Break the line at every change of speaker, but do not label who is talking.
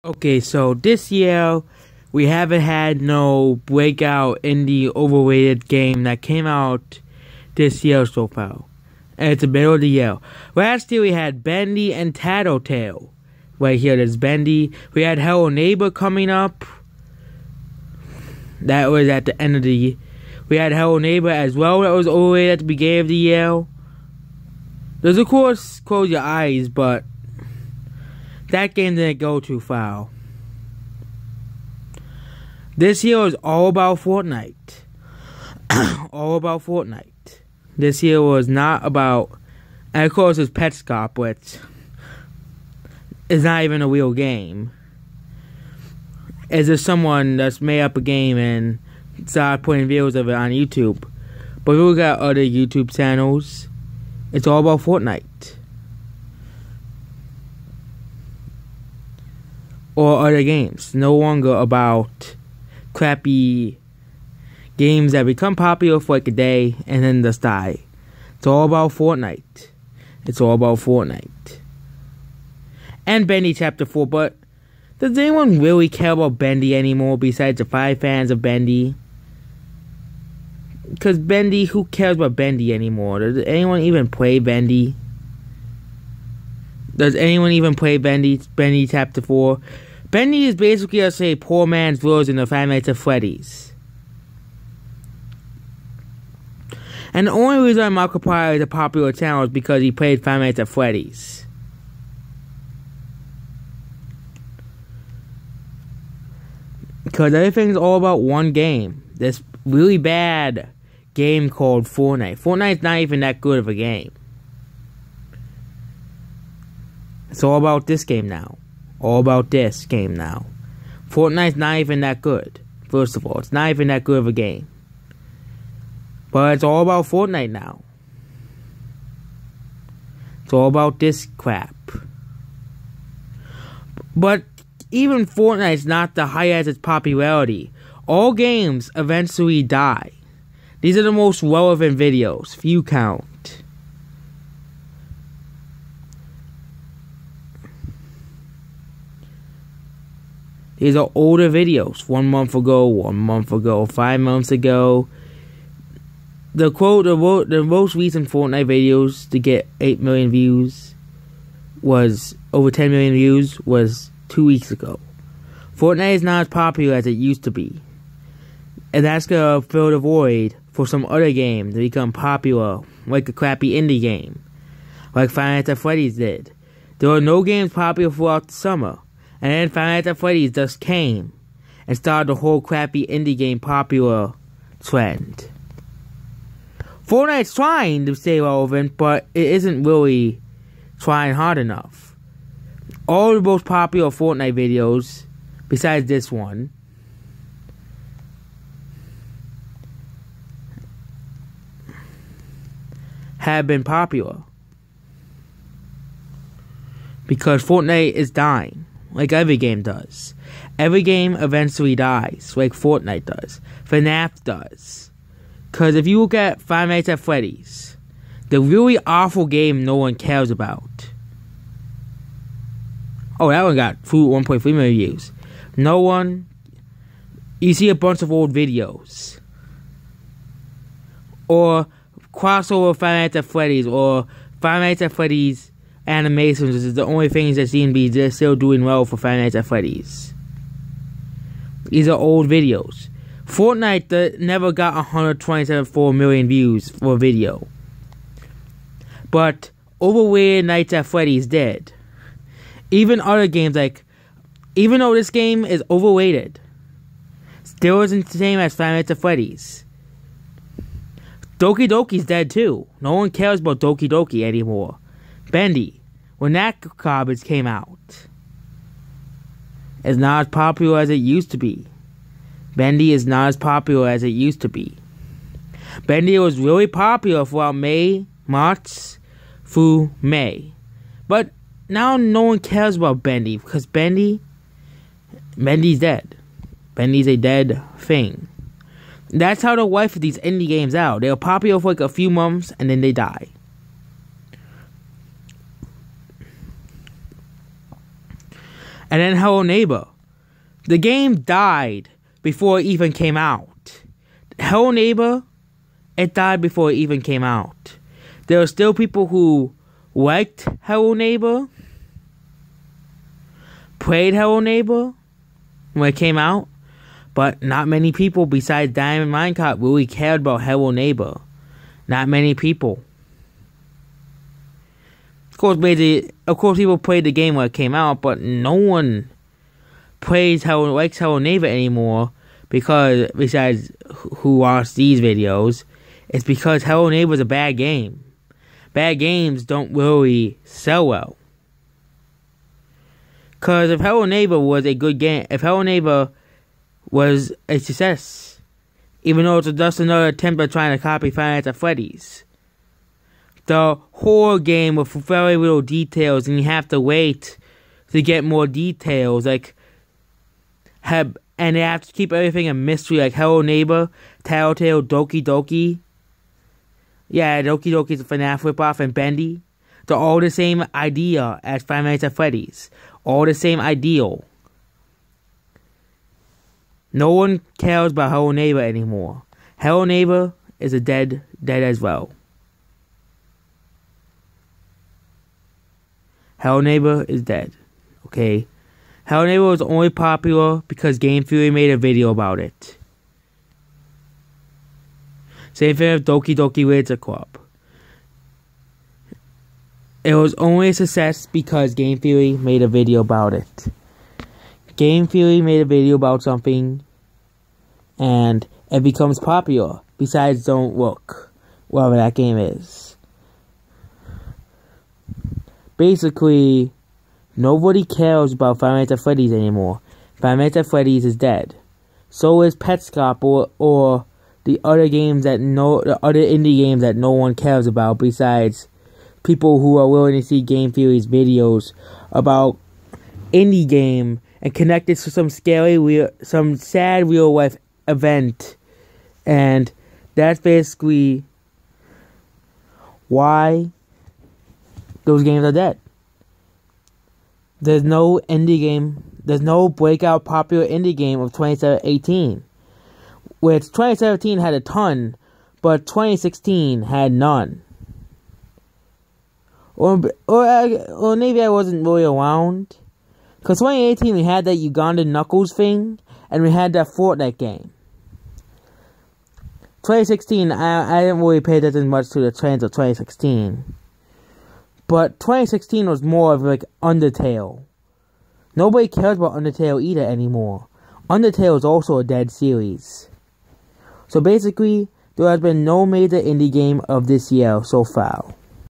Okay, so this year we haven't had no breakout indie overrated game that came out this year so far. And it's the middle of the year. Last year we had Bendy and Tattletale. Right here, there's Bendy. We had Hello Neighbor coming up. That was at the end of the year. We had Hello Neighbor as well. That was overrated at the beginning of the year. There's of course Close Your Eyes, but that game didn't go too far. This year was all about Fortnite. All about Fortnite. This year was not about... And of course it's Petscop, which is not even a real game. It's just someone that's made up a game and started putting videos of it on YouTube. But we got other YouTube channels. It's all about Fortnite. Or other games. No longer about crappy games that become popular for like a day and then just die. It's all about Fortnite. It's all about Fortnite. And Bendy Chapter 4, but does anyone really care about Bendy anymore besides the 5 fans of Bendy? Because Bendy, who cares about Bendy anymore? Does anyone even play Bendy? Does anyone even play Bendy Chapter 4? Bendy is basically, let's say, poor man's version of Five Nights at Freddy's. And the only reason Markiplier is a popular channel is because he played Five Nights at Freddy's. Because everything's all about one game. This really bad game called Fortnite. Fortnite's not even that good of a game. It's all about this game now. All about this game now. Fortnite's not even that good. First of all, it's not even that good of a game. But it's all about Fortnite now. It's all about this crap. But even Fortnite's not the highest its popularity. All games eventually die. These are the most relevant videos, if you count. These are older videos. 1 month ago, 1 month ago, 5 months ago. The most recent Fortnite videos to get 8 million views was over 10 million views was 2 weeks ago. Fortnite is not as popular as it used to be. And that's gonna fill the void for some other game to become popular, like a crappy indie game. Like Five Nights at Freddy's did. There were no games popular throughout the summer. And then Five Nights at Freddy's just came and started the whole crappy indie game popular trend. Fortnite's trying to stay relevant, but it isn't really trying hard enough. All the most popular Fortnite videos, besides this one, have been popular. Because Fortnite is dying. Like every game does. Every game eventually dies, like Fortnite does. FNAF does. Because if you look at Five Nights at Freddy's, the really awful game no one cares about. Oh, that one got 1.3 million views. No one. You see a bunch of old videos. Or crossover Five Nights at Freddy's, or Five Nights at Freddy's animations is the only things that seem to be just still doing well for Five Nights at Freddy's. These are old videos. Fortnite never got 127.4 million views for a video. But overrated Nights at Freddy's did. Even other games like... Even though this game is overrated, still isn't the same as Five Nights at Freddy's. Doki Doki's dead too. No one cares about Doki Doki anymore. Bendy, when that garbage came out, is not as popular as it used to be. Bendy is not as popular as it used to be. Bendy was really popular throughout March through May. But now no one cares about Bendy because Bendy's dead. Bendy's a dead thing. That's how the life of these indie games out. They are popular for like a few months and then they die. And then Hello Neighbor. The game died before it even came out. Hello Neighbor, it died before it even came out. There were still people who liked Hello Neighbor, played Hello Neighbor when it came out, but not many people besides Diamond Minecraft really cared about Hello Neighbor. Not many people. Of course, people played the game when it came out, but no one likes Hello Neighbor anymore, because besides who watched these videos, it's because Hello Neighbor is a bad game. Bad games don't really sell well. Because if Hello Neighbor was a good game, if Hello Neighbor was a success, even though it's just another attempt at trying to copy Five Nights at Freddy's, the horror game with very little details, and you have to wait to get more details, and they have to keep everything a mystery, like Hello Neighbor, Tattletale, Doki Doki. Yeah, Doki Doki's a FNAF ripoff, and Bendy. They're all the same idea as Five Nights at Freddy's. All the same ideal. No one cares about Hello Neighbor anymore. Hello Neighbor is dead as well. Hello Neighbor is dead. Okay? Hello Neighbor was only popular because Game Theory made a video about it. Same thing with Doki Doki Literature Club. It was only a success because Game Theory made a video about it. Game Theory made a video about something, and it becomes popular. Besides Don't Look, whatever that game is. Basically, nobody cares about Five Nights at Freddy's anymore. Five Nights at Freddy's is dead. So is Petscop or the other games the other indie games that no one cares about, besides people who are willing to see Game Theory's videos about indie game and connect it to some some sad real life event. And that's basically why those games are dead. There's no indie game. There's no breakout popular indie game of 2018. Which 2017 had a ton, but 2016 had none. Or maybe I wasn't really around. Because 2018 we had that Ugandan Knuckles thing, and we had that Fortnite game. 2016, I didn't really pay attention much to the trends of 2016. But 2016 was more of like Undertale. Nobody cares about Undertale either anymore. Undertale is also a dead series. So basically, there has been no major indie game of this year so far.